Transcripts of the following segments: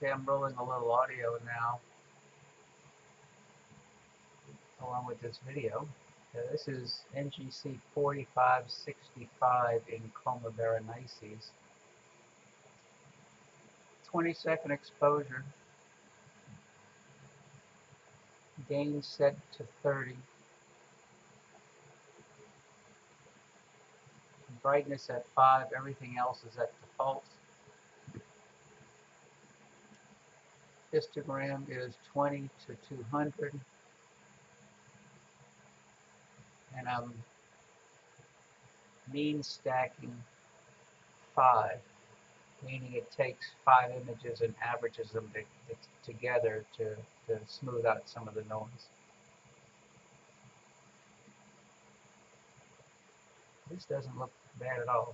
Okay, I'm rolling a little audio now along with this video. This is NGC 4565 in Coma Berenices. 20-second exposure. Gain set to 30. Brightness at 5. Everything else is at default. Histogram is 20 to 200. And I'm mean stacking 5, meaning it takes 5 images and averages them together to smooth out some of the noise. This doesn't look bad at all.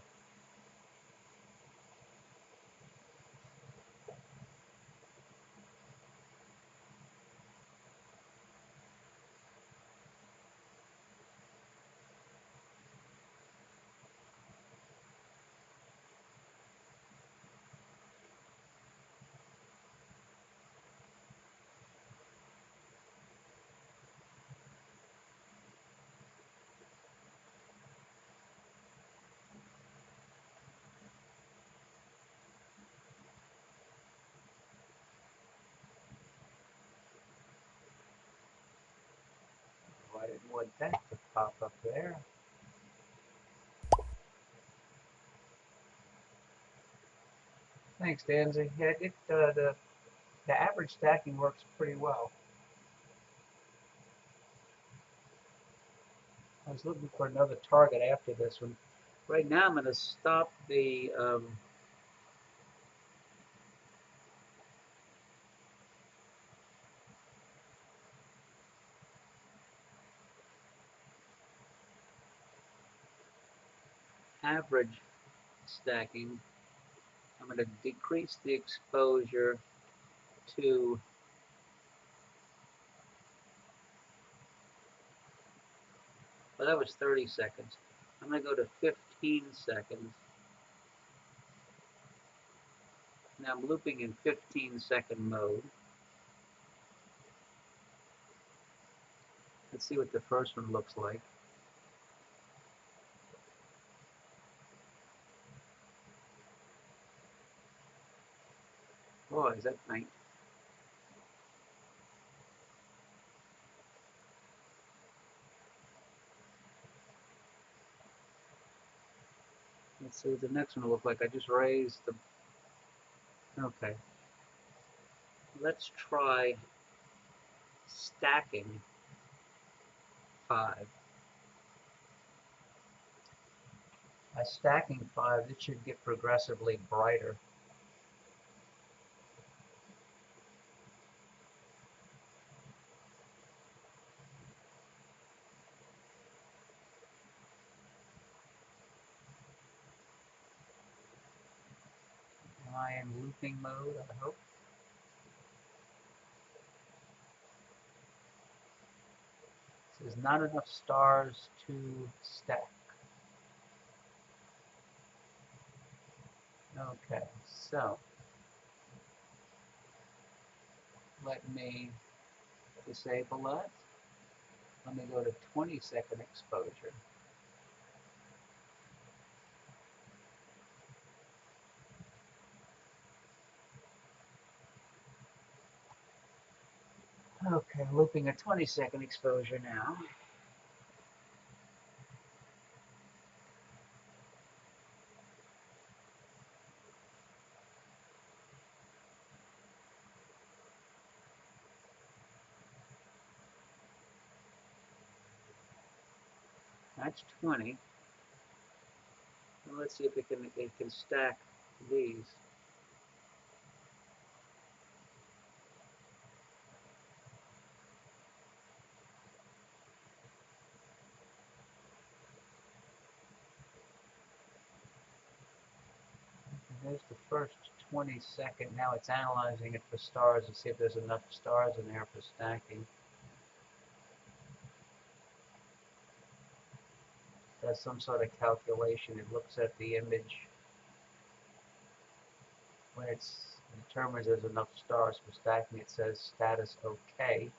Oh, I didn't want that to pop up there. Thanks, Danzy. Yeah, the average stacking works pretty well. I was looking for another target after this one. Right now I'm going to stop the average stacking. I'm going to decrease the exposure to well, that was 30 seconds. I'm going to go to 15 seconds. Now I'm looping in 15-second mode. Let's see what the first one looks like. Boy, is that nice. Let's see what the next one will look like. I just raised the... Okay. Let's try stacking 5. By stacking 5, it should get progressively brighter. Am I in looping mode, I hope? It says not enough stars to stack. Okay, so let me disable that. Let me go to 20-second exposure. Okay, looping a 20-second exposure now. That's 20. Well, let's see if it can stack these. There's the first 20-second. Now it's analyzing it for stars to see if there's enough stars in there for stacking. Does some sort of calculation. It looks at the image when it's determines there's enough stars for stacking. It says status OK.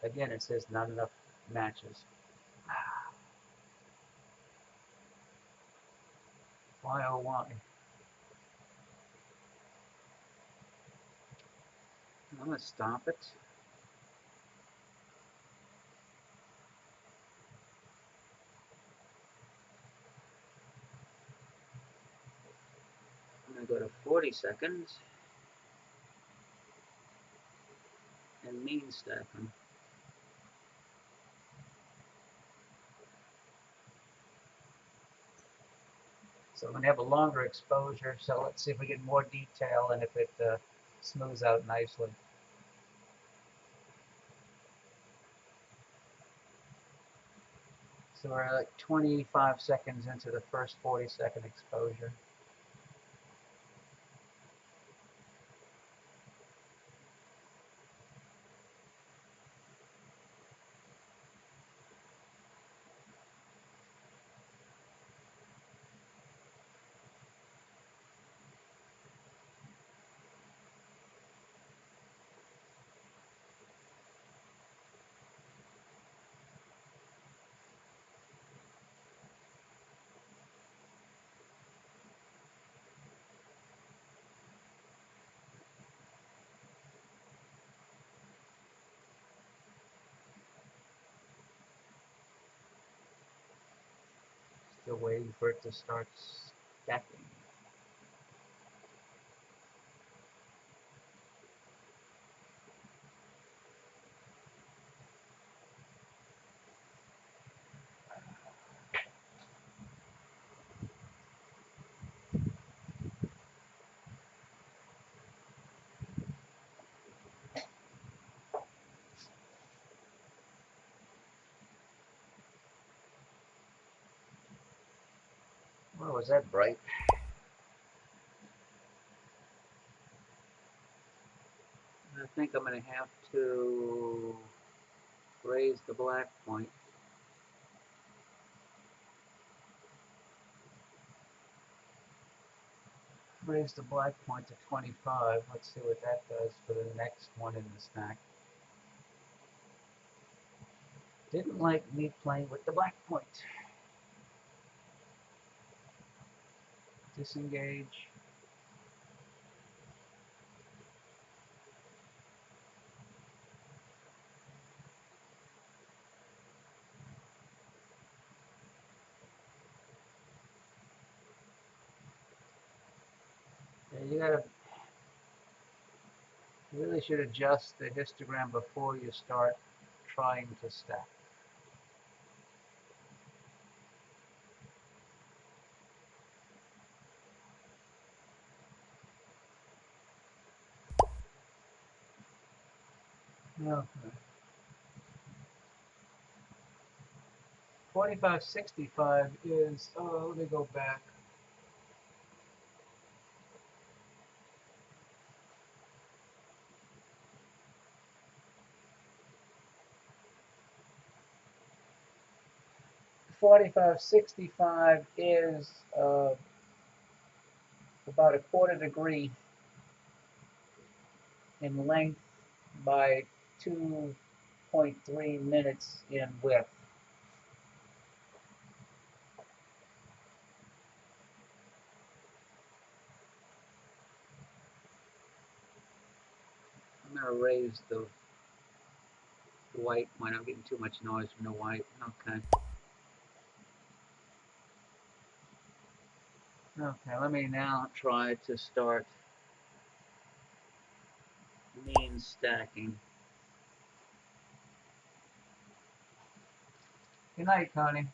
Again, it says not enough matches. Why oh why? I'm going to stop it. I'm going to go to 40 seconds and mean stack them. So I'm going to have a longer exposure, so let's see if we get more detail and if it smooths out nicely. So we're like 25 seconds into the first 40-second exposure. Still waiting for it to start stacking. Well, was that bright? I think I'm going to have to raise the black point. Raise the black point to 25. Let's see what that does for the next one in the stack. Didn't like me playing with the black point. Disengage. Yeah, you really should adjust the histogram before you start trying to stack. Okay. 4565 is, let me go back. .4565 is about a quarter degree in length by 2.3 minutes in width. I'm going to raise the white point. I'm getting too much noise from the white. Okay. Okay, let me now try to start mean stacking. Good night, Connie.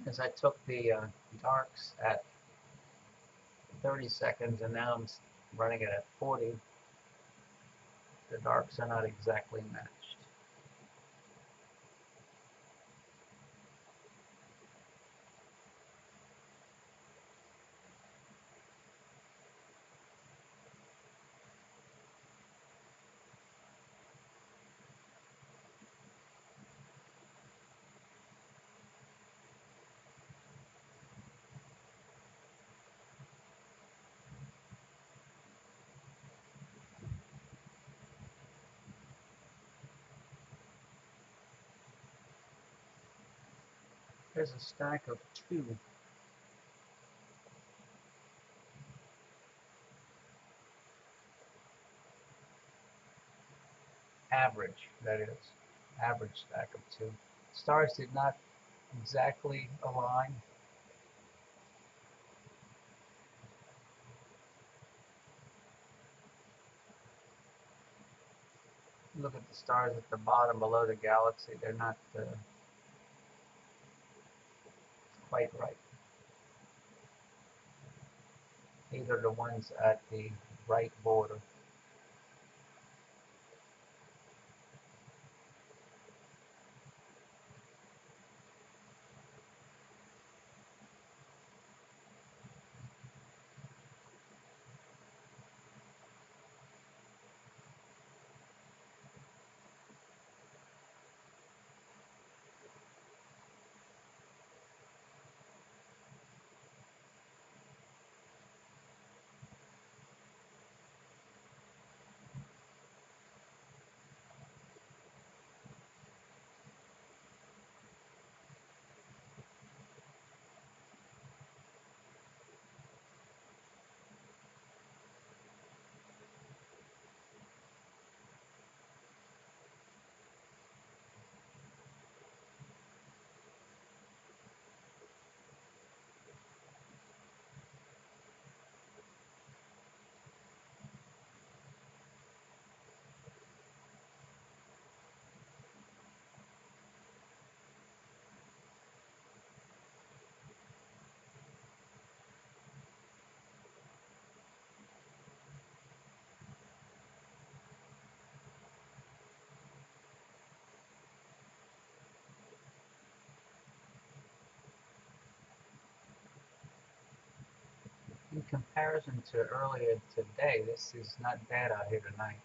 As I took the darks at 30 seconds and now I'm running it at 40, the darks are not exactly matched. There's a stack of 2. Average, that is. Average stack of 2. Stars did not exactly align. Look at the stars at the bottom below the galaxy. They're not quite right. These are the ones at the right border. In comparison to earlier today, this is not bad out here tonight.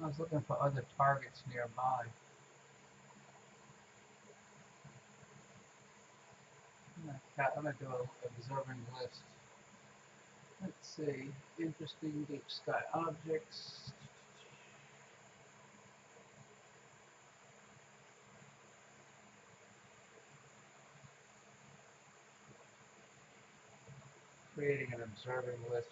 I was looking for other targets nearby. I'm going to do an observing list. Let's see. Interesting deep sky objects. Creating an observing list.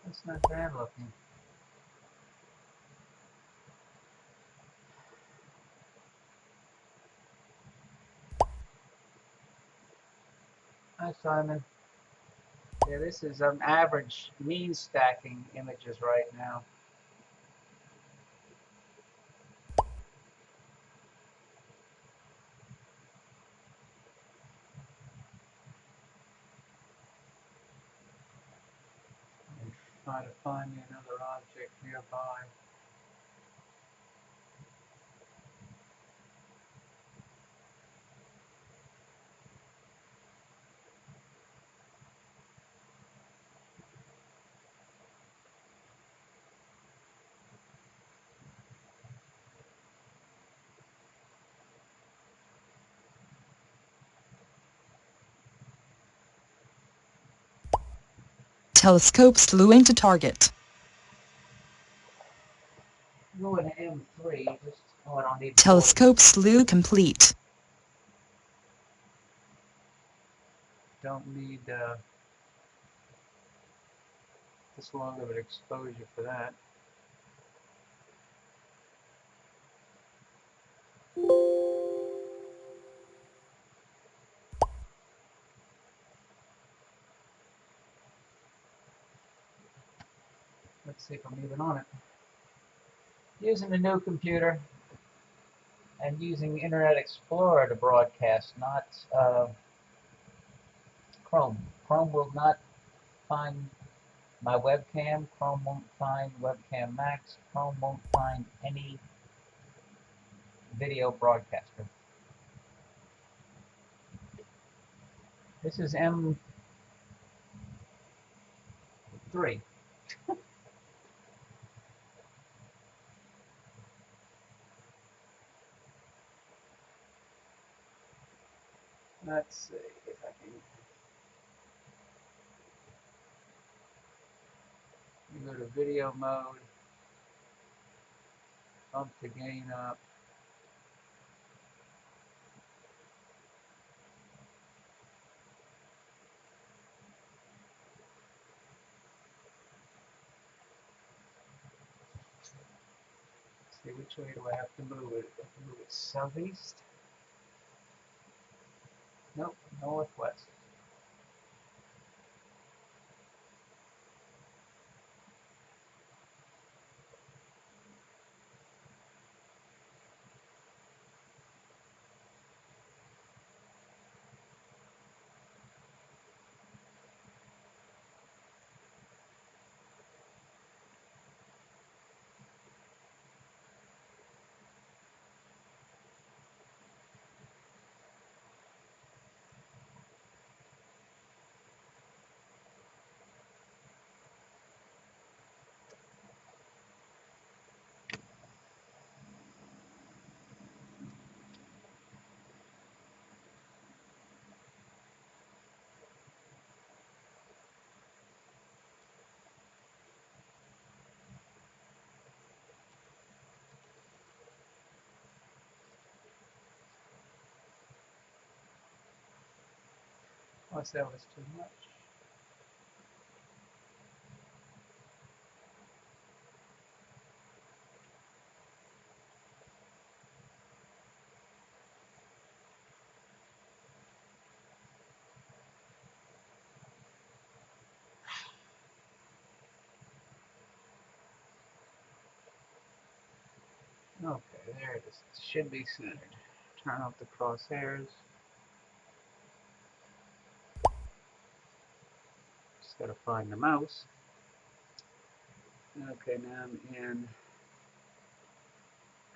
That's not bad looking. Hi, Simon. Yeah, this is an average mean stacking images right now. I'm trying to find me another object nearby. Telescope slew into target. Go into M3. Just, oh, I don't need 40. Telescope slew complete. Don't need this long of an exposure for that. Let's see if I'm even on it. Using the new computer and using Internet Explorer to broadcast, not Chrome. Chrome will not find my webcam. Chrome won't find Webcam Max. Chrome won't find any video broadcaster. This is M3. Let's see if I can. You go to video mode, bump the gain up. See which way do I have to move it? I have to move it southeast? Nope, northwest. Unless that was too much. Okay, there it is. It should be centered. Turn off the crosshairs. Just gotta find the mouse. Okay, now I'm in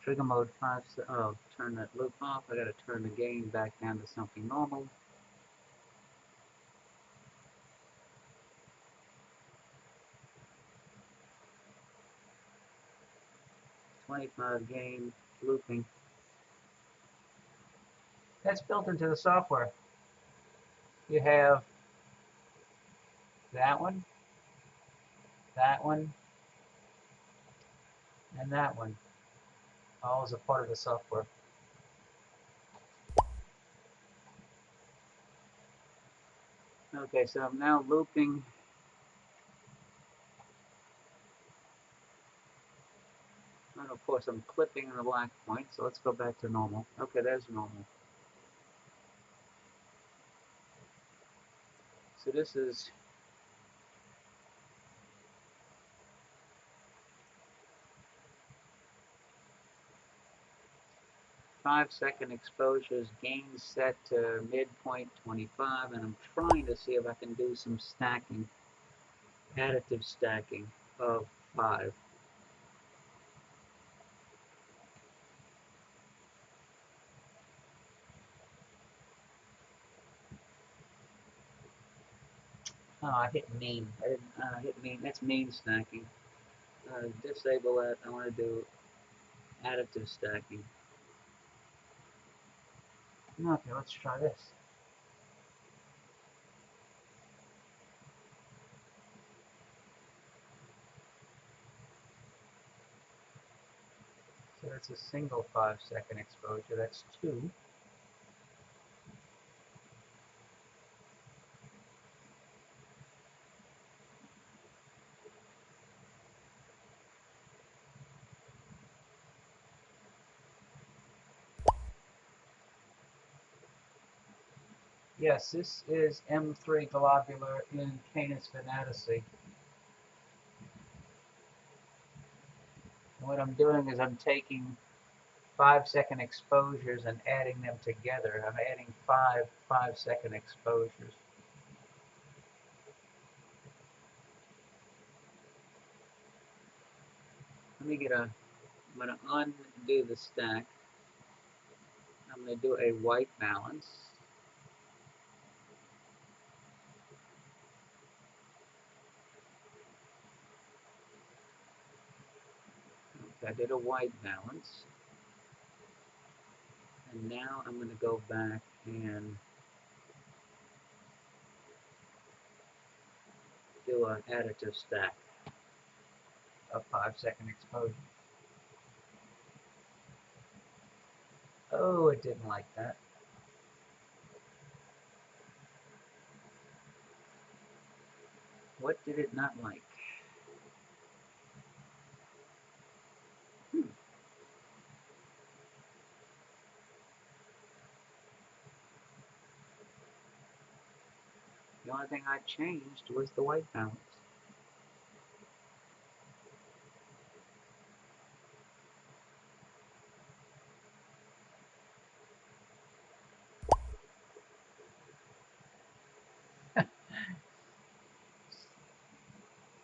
trigger mode 5. Oh, turn that loop off. I gotta turn the gain back down to something normal. .25 gain, looping. That's built into the software. You have that one, and that one, all as a part of the software. Okay, so I'm now looping. And of course, I'm clipping the black point, so let's go back to normal. Okay, there's normal. So this is five-second exposures, gain set to midpoint 25, and I'm trying to see if I can do some stacking, additive stacking of 5. Oh, I hit mean. I didn't hit mean. That's mean stacking. Disable that. I want to do additive stacking. Okay, let's try this. So that's a single 5-second exposure. That's 2. Yes, this is M3 globular in Canis venatici. And what I'm doing is I'm taking 5-second exposures and adding them together. I'm adding 5-second exposures. Let me get a, I'm going to undo the stack. I'm going to do a white balance. Okay, I did a white balance. And now I'm going to go back and do an additive stack of 5-second exposure. Oh, it didn't like that. What did it not like? The only thing I changed was the white balance.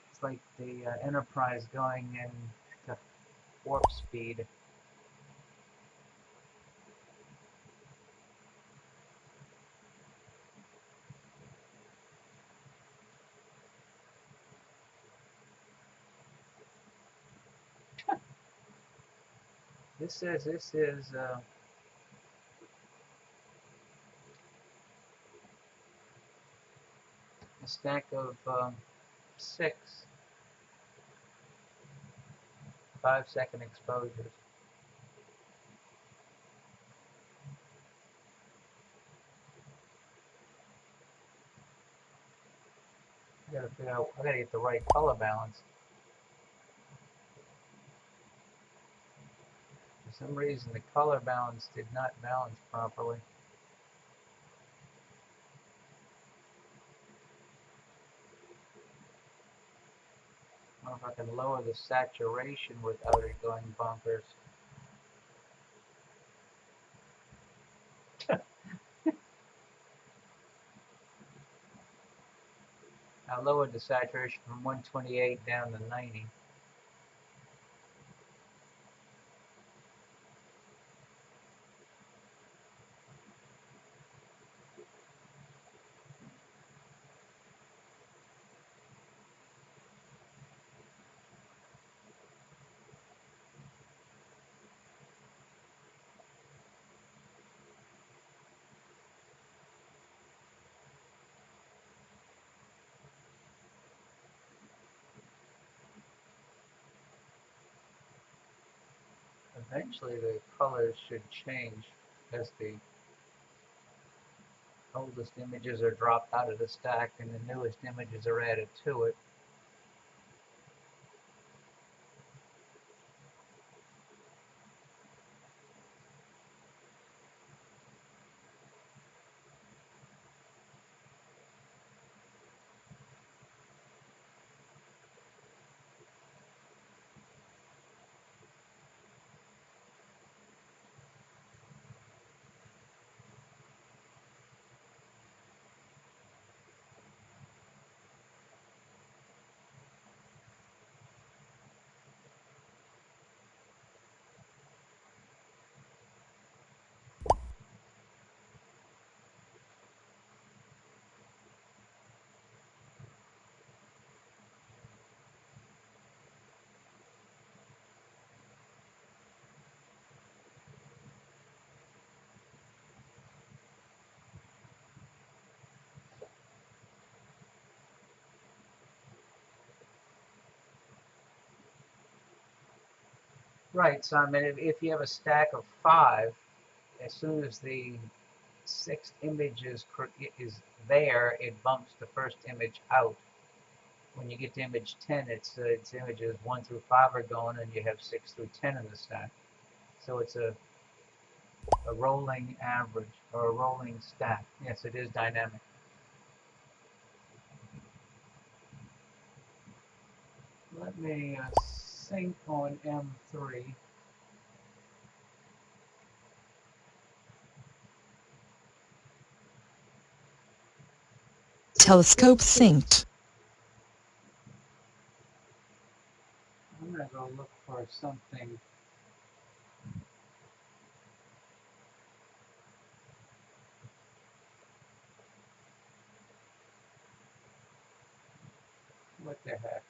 It's like the Enterprise going into warp speed. This says this is a stack of 6 5-second exposures. I gotta figure out, I gotta get the right color balance. For some reason the color balance did not balance properly. I don't know if I can lower the saturation without it going bonkers. I lowered the saturation from 128 down to 90. Eventually the colors should change as the oldest images are dropped out of the stack and the newest images are added to it. Right, so I mean, if you have a stack of 5, as soon as the 6th image is there, it bumps the first image out. When you get to image 10, it's images 1 through 5 are going, and you have 6 through 10 in the stack. So it's a rolling average, or a rolling stack. Yes, it is dynamic. Let me sync on M3. Telescope synced. I'm going to go look for something. What the heck?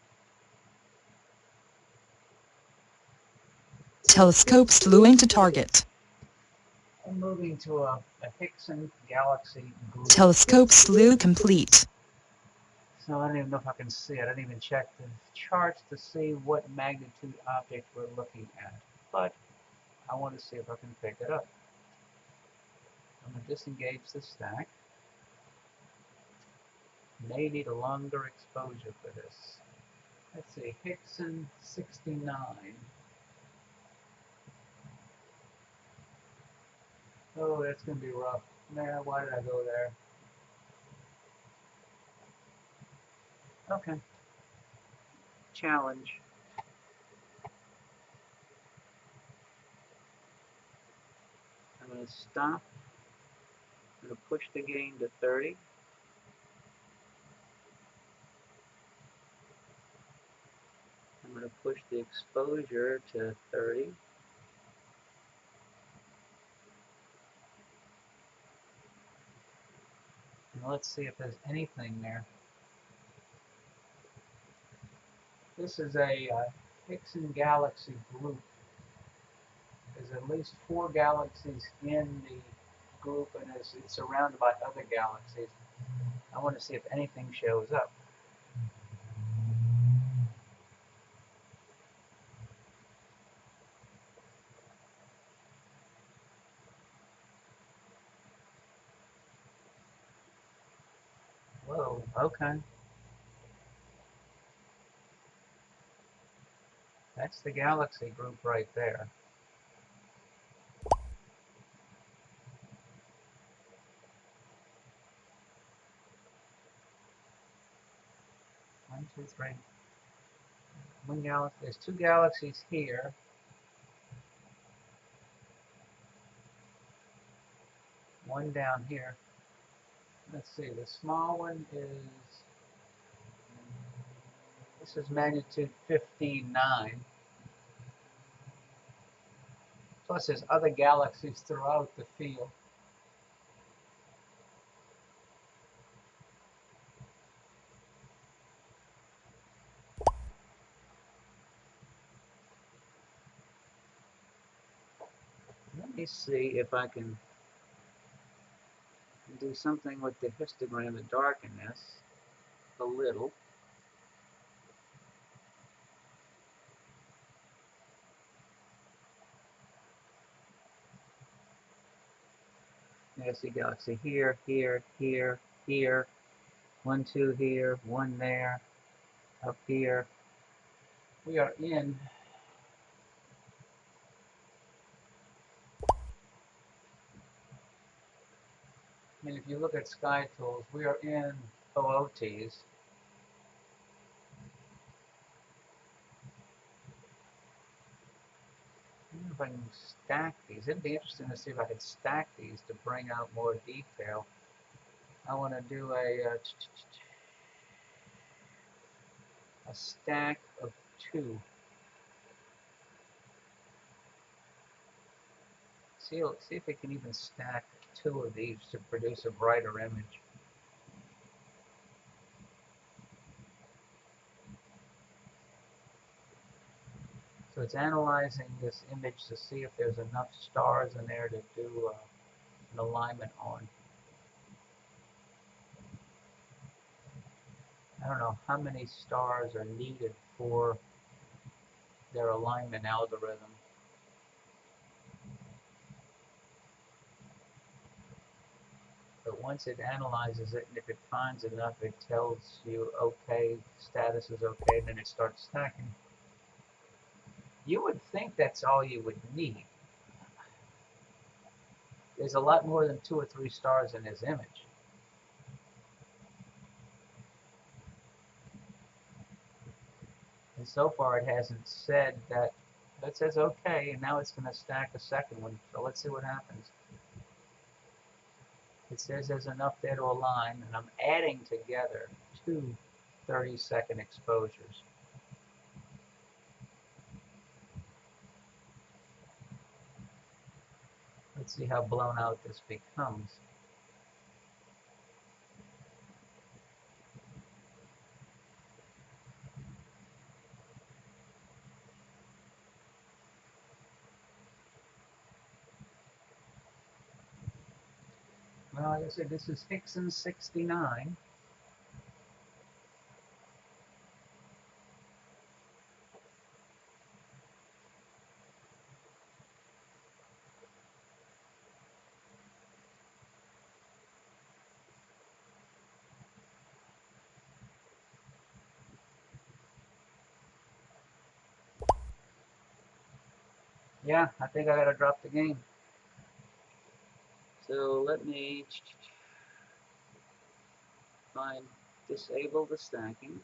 Telescope slew into target. I'm moving to a Hickson galaxy group. Telescope slew complete. So I don't even know if I can see it. I didn't even check the charts to see what magnitude object we're looking at. But I want to see if I can pick it up. I'm going to disengage the stack. May need a longer exposure for this. Let's see, Hickson 69. Oh, that's going to be rough. Man, why did I go there? Okay. Challenge. I'm going to stop. I'm going to push the gain to 30. I'm going to push the exposure to 30. And let's see if there's anything there. This is a Hickson galaxy group. There's at least 4 galaxies in the group, and it's surrounded by other galaxies. I want to see if anything shows up. Whoa, okay. That's the galaxy group right there. One, two, three. One galaxy. There's 2 galaxies here. One down here. Let's see. The small one is. This is magnitude 15.9. Plus, there's other galaxies throughout the field. Let me see if I can do something with the histogram to darken this a little. There's the galaxy here, here, here, here. 1, 2 here, 1 there, up here. We are in. And if you look at Sky Tools, we are in OOTs. I wonder if I can stack these. It'd be interesting to see if I could stack these to bring out more detail. I want to do a stack of 2. See if we can even stack 2 of these to produce a brighter image. So it's analyzing this image to see if there's enough stars in there to do an alignment on. I don't know how many stars are needed for their alignment algorithm. But once it analyzes it, and if it finds enough, it tells you, okay, status is okay, then it starts stacking. You would think that's all you would need. There's a lot more than 2 or 3 stars in this image. And so far it hasn't said that. It says okay, and now it's going to stack a second one. So let's see what happens. It says there's enough there to align, and I'm adding together two 30-second exposures. Let's see how blown out this becomes. Well, like I said, this is Hickson 69. Yeah, I think I gotta drop the game. So let me disable the stacking.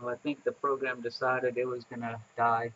Well, I think the program decided it was gonna die.